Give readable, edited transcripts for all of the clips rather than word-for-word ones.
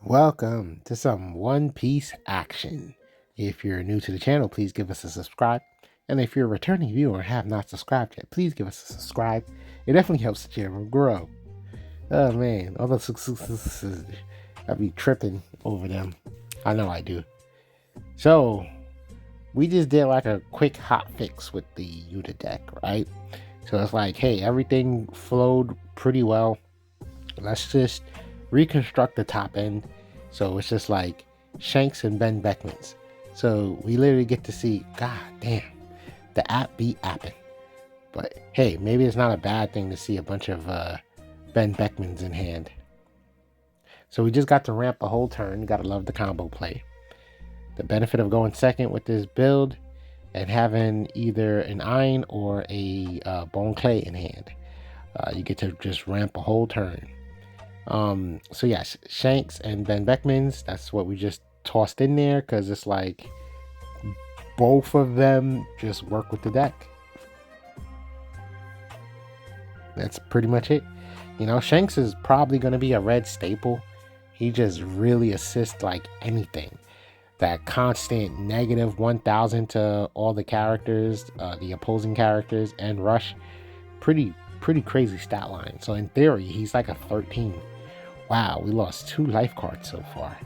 Welcome to some One Piece action. If you're new to the channel, please give us a subscribe. And if you're a returning viewer and have not subscribed yet, please give us a subscribe. It definitely helps the channel grow. Oh man, all the successes, I be tripping over them. I know I do. So, we just did like a quick hot fix with the unit deck, right? So it's like, hey, everything flowed pretty well. Let's just reconstruct the top end. So it's just like Shanks and Ben Beckman's. So we literally get to see, god damn, the app be apping. But hey, maybe it's not a bad thing to see a bunch of Ben Beckman's in hand. So we just got to ramp a whole turn. You gotta love the combo play. The benefit of going second with this build and having either an iron or a bone clay in hand. You get to just ramp a whole turn. So yes, Shanks and Ben Beckman's, that's what we just tossed in there because it's like both of them just work with the deck. That's pretty much it. You know, Shanks is probably going to be a red staple. He just really assists like anything. That constant negative 1000 to all the characters, the opposing characters, and rush. Pretty crazy stat line. So in theory, he's like a 13. Wow, we lost 2 life cards so far.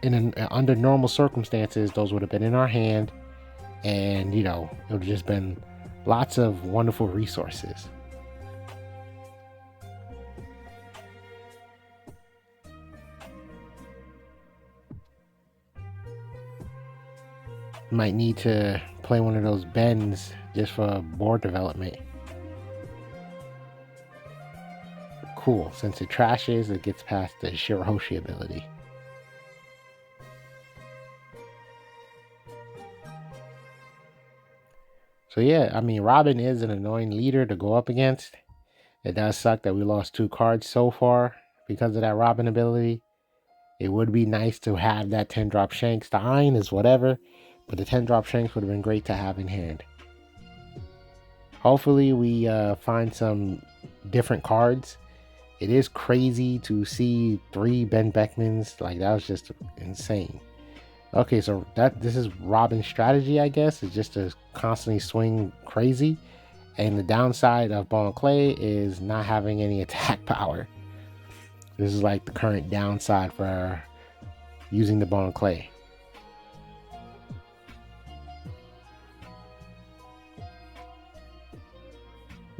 Under normal circumstances, those would have been in our hand, and you know, it would have just been lots of wonderful resources. Might need to play one of those bends just for board development. Cool, since it trashes, it gets past the Shirahoshi ability. So yeah, I mean, Robin is an annoying leader to go up against. It does suck that we lost 2 cards so far because of that Robin ability. It would be nice to have that 10-drop Shanks. The Iron is whatever, but the 10-drop Shanks would have been great to have in hand. Hopefully we find some different cards. It is crazy to see 3 Ben Beckmans. Like, that was just insane. Okay, so this is Robin's strategy, I guess, is just to constantly swing crazy. And the downside of Bone Clay is not having any attack power. This is like the current downside for using the Bone Clay.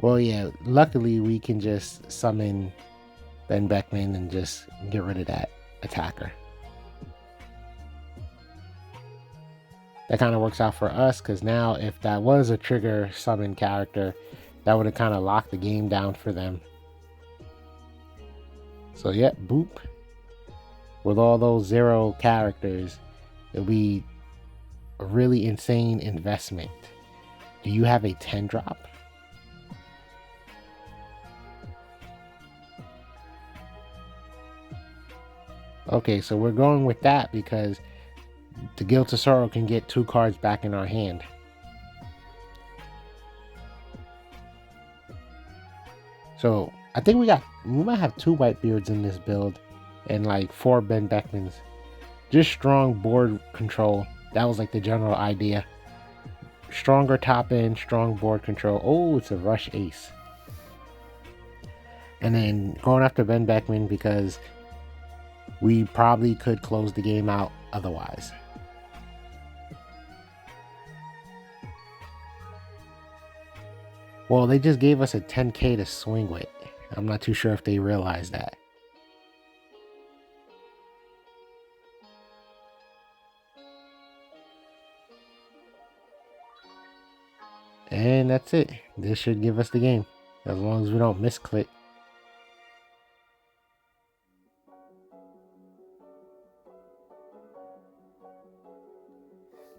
Well, yeah, luckily we can just summon Ben Beckman and just get rid of that attacker. That kind of works out for us because now if that was a trigger summon character, that would have kind of locked the game down for them. So yeah, boop. With all those 0 characters, it'll be a really insane investment. Do you have a 10-drop? Okay, so we're going with that because the Guild of Sorrow can get 2 cards back in our hand. So I think we might have 2 Whitebeards in this build and like 4 Ben Beckmans. Just strong board control. That was like the general idea. Stronger top end, strong board control. Oh, it's a rush ace. And then going after Ben Beckman because we probably could close the game out otherwise. Well, they just gave us a 10k to swing with. I'm not too sure if they realized that. And that's it. This should give us the game, as long as we don't misclick.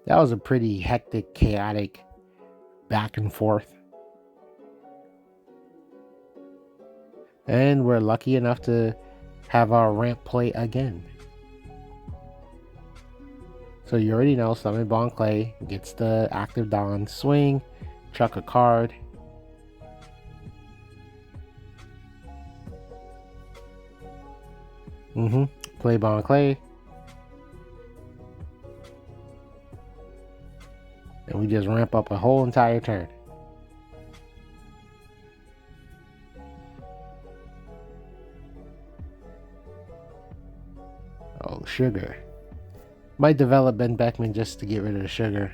That was a pretty hectic, chaotic back and forth. And we're lucky enough to have our ramp play again. So you already know, summon Bon Clay, gets the active Dawn, swing, chuck a card. Play bond clay. And we just ramp up a whole entire turn. Oh, sugar. Might develop Ben Beckman just to get rid of the sugar.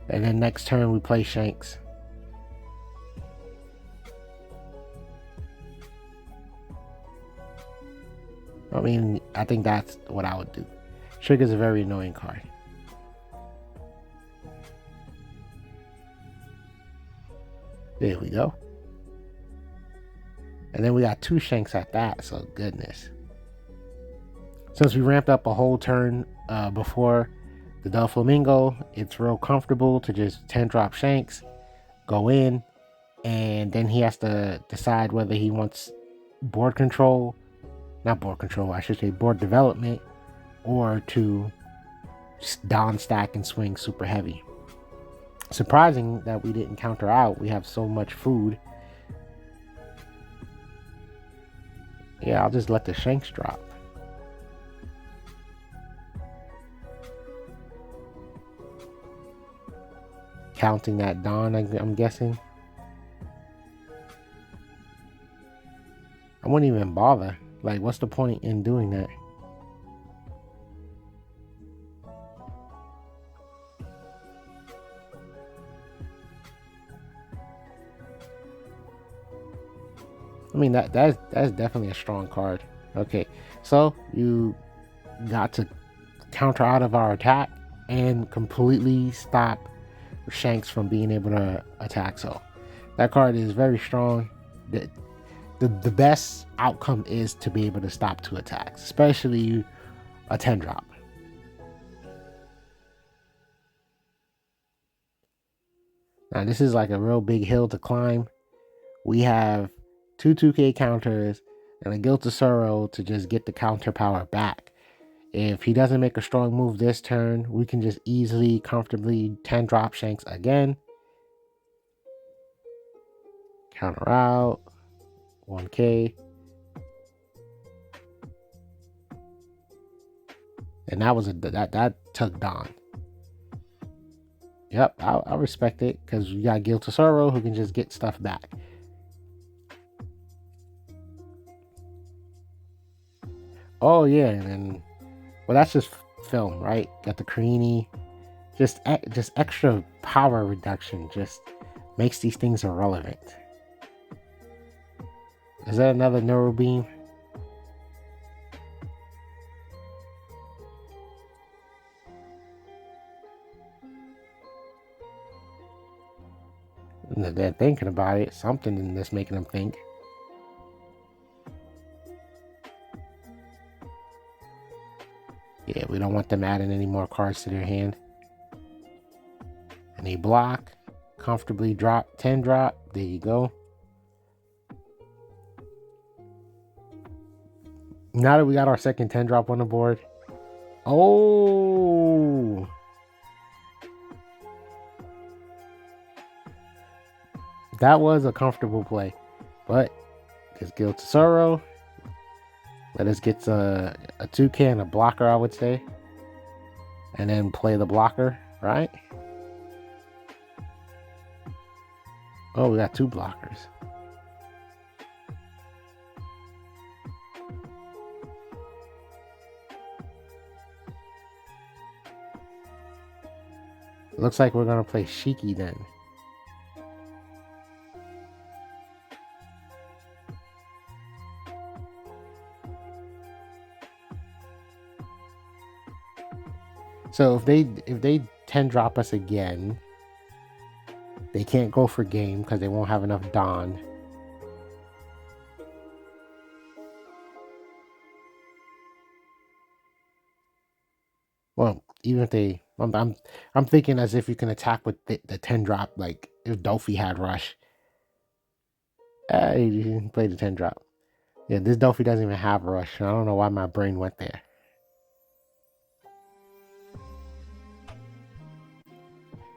And then next turn we play Shanks. I mean, I think that's what I would do. Sugar's a very annoying card. There we go. And then we got 2 Shanks at that, so goodness. Since we ramped up a whole turn before the Doflamingo, it's real comfortable to just 10-drop Shanks, go in, and then he has to decide whether he wants board control, not board control, I should say board development, or to Don stack and swing super heavy. Surprising that we didn't counter out. We have so much food. Yeah, I'll just let the Shanks drop. Counting that Don, I'm guessing. I wouldn't even bother. Like, what's the point in doing that? I mean, that's definitely a strong card. Okay, so you got to counter out of our attack and completely stop Shanks from being able to attack. So that card is very strong. The best outcome is to be able to stop 2 attacks, especially a 10-drop. Now this is like a real big hill to climb. We have 2 2K counters and a Guilt of Sorrow to just get the counter power back. If he doesn't make a strong move this turn, we can just easily, comfortably 10-drop Shanks again. Counter out. 1K. And that was that took Don. Yep, I respect it because you got Guilt of Sorrow who can just get stuff back. Oh yeah, and well, that's just film, right? Got the Carini, just extra power reduction, just makes these things irrelevant. Is that another Neuro Beam? They're thinking about it. Something in this making them think. Yeah, we don't want them adding any more cards to their hand. And they block. Comfortably drop 10-drop. There you go. Now that we got our second 10-drop on the board. Oh! That was a comfortable play. But just Guilt of Sorrow. Let us get a 2K and a blocker, I would say. And then play the blocker, right? Oh, we got 2 blockers. Looks like we're going to play Shiki then. So if they 10-drop us again, they can't go for game because they won't have enough Don. Well, even if they, I'm thinking as if you can attack with the 10-drop, like if Dolphy had Rush. He didn't play the 10-drop. Yeah, this Dolphy doesn't even have Rush. I don't know why my brain went there.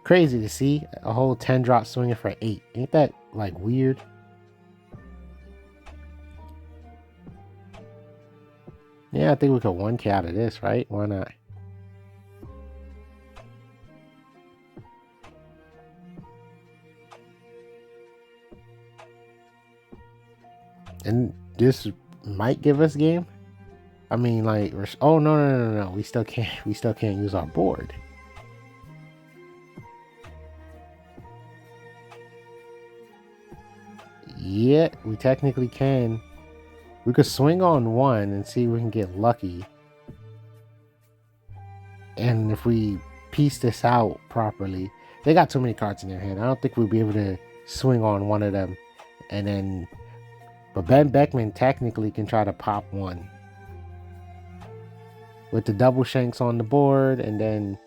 Crazy to see a whole 10-drop swinging for 8. Ain't that like weird? Yeah, I think we could 1K out of this, right? Why not? And this might give us game. I mean, like, oh no. We still can't. We still can't use our board. Yeah, we technically can. We could swing on one and see if we can get lucky. And if we piece this out properly, they got too many cards in their hand. I don't think we'll be able to swing on one of them. And then, but Ben Beckman technically can try to pop one with the double shanks on the board. And then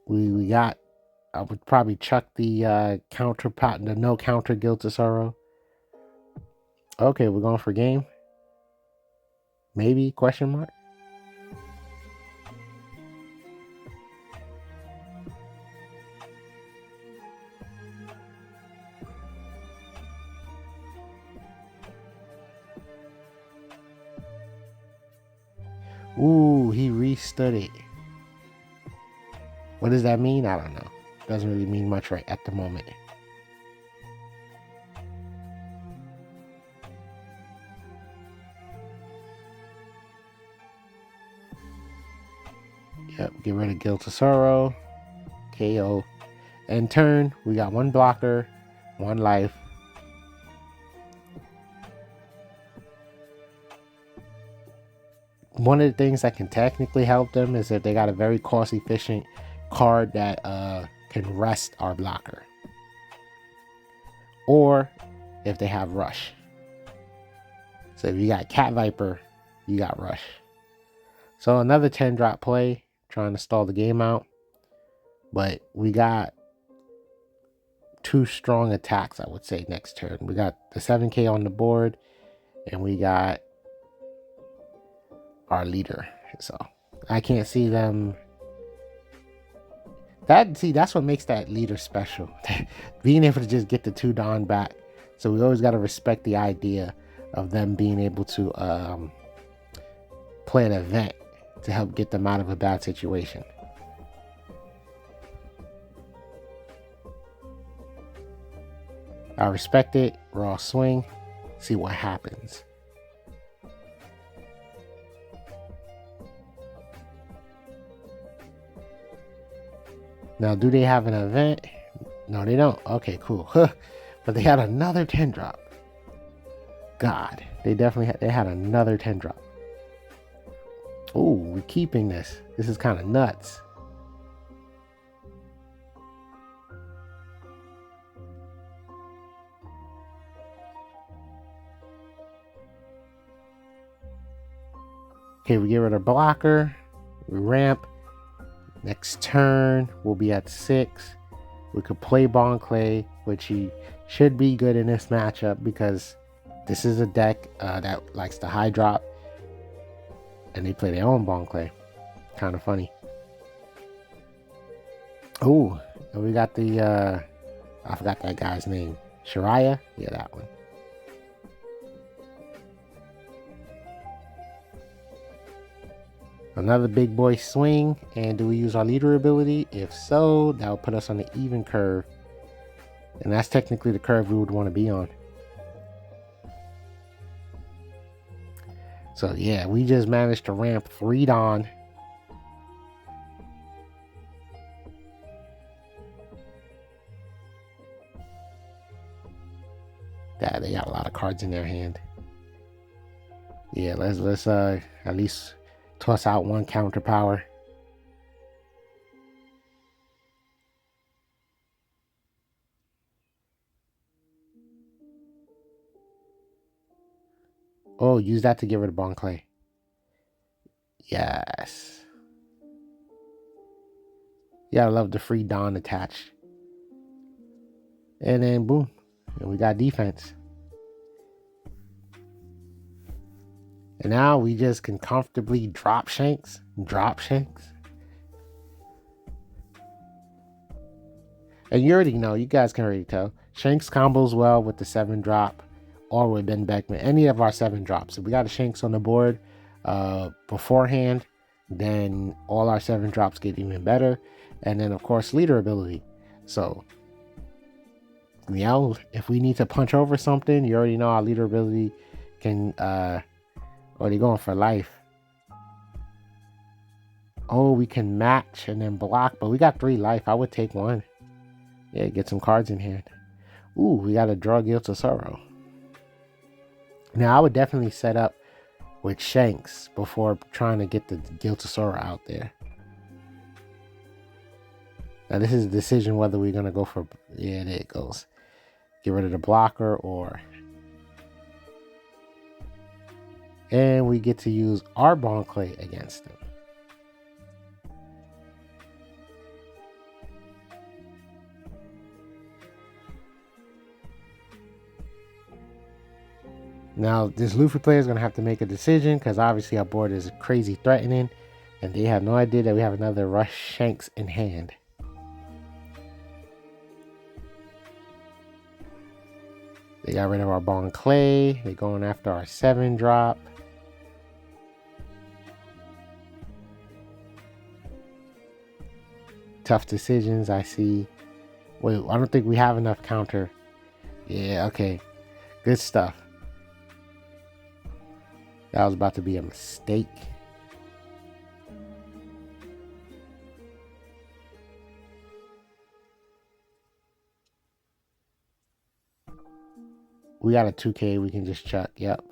we got, I would probably chuck the counter pot, the no counter Guilt of Sorrow. Okay, we're going for game. Maybe, question mark. Ooh, he restood it. What does that mean? I don't know. Doesn't really mean much right at the moment. Yep, get rid of Guilt of Sorrow. KO. End turn, we got one blocker, one life. One of the things that can technically help them is if they got a very cost efficient card that can rest our blocker. Or if they have Rush. So if you got Cat Viper, you got Rush. So another 10 drop play, trying to stall the game out. But we got two strong attacks, I would say, next turn. We got the 7K on the board, and we got our leader. So I can't see them. That's what makes that leader special. Being able to just get the 2 Dawn back. So we always got to respect the idea of them being able to play an event to help get them out of a bad situation. I respect it. Raw swing. See what happens. Now, do they have an event? No, they don't. Okay, cool. But they had another 10 drop. God, they definitely had another 10 drop. Oh, we're keeping this. This is kind of nuts. Okay, we get rid of blocker. We ramp. Next turn, we'll be at 6. We could play Bon Clay, which he should be good in this matchup because this is a deck that likes the high drop. And they play their own Bon Clay. Kind of funny. Oh, and we got the, I forgot that guy's name. Shariah? Yeah, that one. Another big boy swing. And do we use our leader ability? If so, that will put us on the even curve. And that's technically the curve we would want to be on. So yeah, we just managed to ramp 3 Dawn. Yeah, they got a lot of cards in their hand. Yeah, let's at least toss out one counter power. Oh, use that to get rid of Bon Clay. Yes. Yeah, I love the free Dawn attached. And then boom. And we got defense. And now we just can comfortably drop shanks. Drop shanks. And you already know, you guys can already tell. Shanks combos well with the 7 drop or with Ben Beckman, any of our 7 drops. If we got a Shanks on the board beforehand, then all our 7 drops get even better. And then, of course, leader ability. So, if we need to punch over something, you already know our leader ability can already going for life. Oh, we can match and then block, but we got 3 life. I would take 1. Yeah, get some cards in hand. Ooh, we got to draw Guilt of Sorrow. Now, I would definitely set up with Shanks before trying to get the Guilt of Sorrow out there. Now, this is a decision whether we're going to go for... Yeah, there it goes. Get rid of the blocker or... And we get to use our Bon Clay against them. Now, this Luffy player is going to have to make a decision because obviously our board is crazy threatening and they have no idea that we have another Rush Shanks in hand. They got rid of our Bon Clay. They're going after our 7 drop. Tough decisions, I see. Wait, I don't think we have enough counter. Yeah, okay. Good stuff. That was about to be a mistake. We got a 2K we can just chuck. Yep.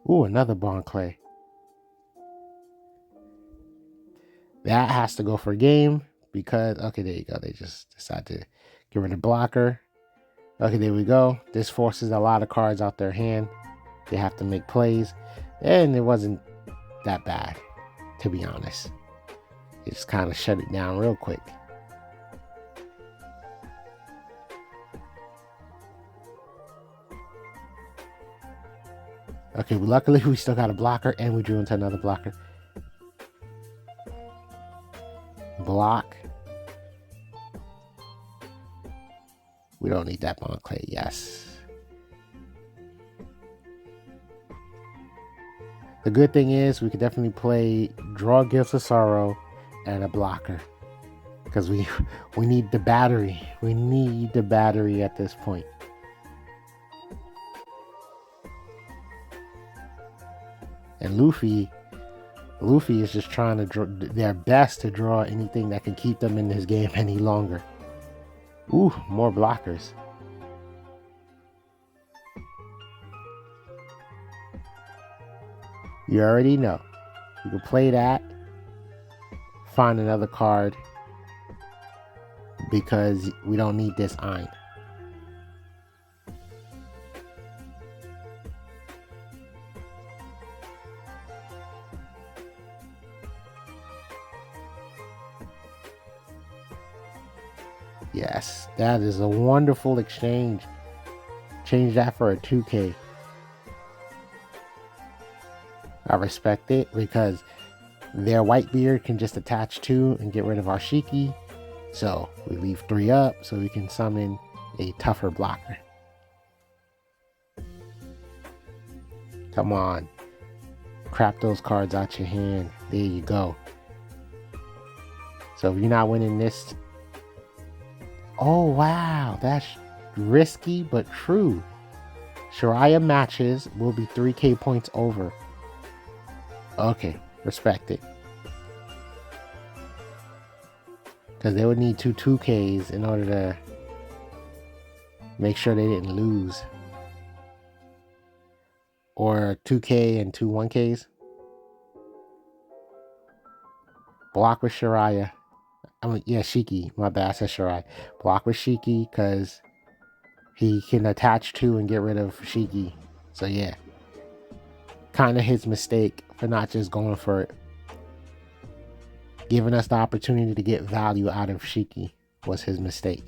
Ooh, another Bon Clay. That has to go for a game because... Okay, there you go. They just decided to get rid of blocker. Okay, there we go. This forces a lot of cards out their hand. They have to make plays. And it wasn't that bad, to be honest. It just kind of shut it down real quick. Okay, well, luckily we still got a blocker and we drew into another blocker. Block. We don't need that Bon Clay, yes. The good thing is we could definitely play draw Guilt of Sorrow and a blocker. Because we need the battery. We need the battery at this point. And Luffy is just trying to draw their best to draw anything that can keep them in this game any longer. Ooh, more blockers. You already know. You can play that. Find another card. Because we don't need this Ein. Yes, that is a wonderful exchange. Change that for a 2K. I respect it because their Whitebeard can just attach 2 and get rid of our Shiki. So we leave 3 up so we can summon a tougher blocker. Come on. Crap those cards out your hand. There you go. So if you're not winning this... Oh, wow. That's risky but true. Shiraya matches will be 3K points over. Okay, respect it. Because they would need 2 2Ks in order to make sure they didn't lose. Or 2K and 2 1Ks. Block with Shiraya. I mean, yeah, Shiki. My bad, I said Shiraya. Block with Shiki because he can attach 2 and get rid of Shiki. So yeah. Kind of his mistake for not just going for it. Giving us the opportunity to get value out of Shiki was his mistake.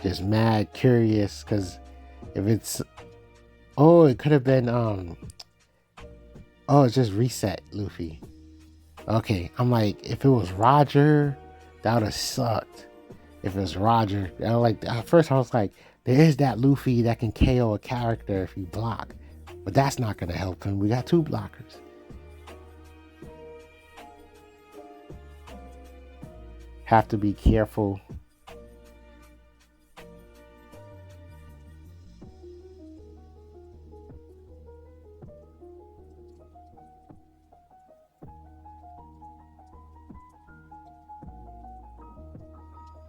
Just mad curious because if it's... Oh, it could have been... Oh, it's just reset Luffy. Okay, I'm like, if it was Roger, that would have sucked. If it was Roger, like at first I was like, there is that Luffy that can KO a character if you block, but that's not gonna help him. We got 2 blockers. Have to be careful.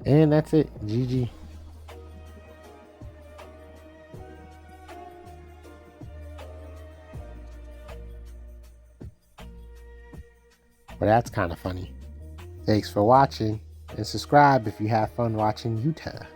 And that's it. GG. But that's kind of funny. Thanks for watching, and subscribe if you have fun watching Utah.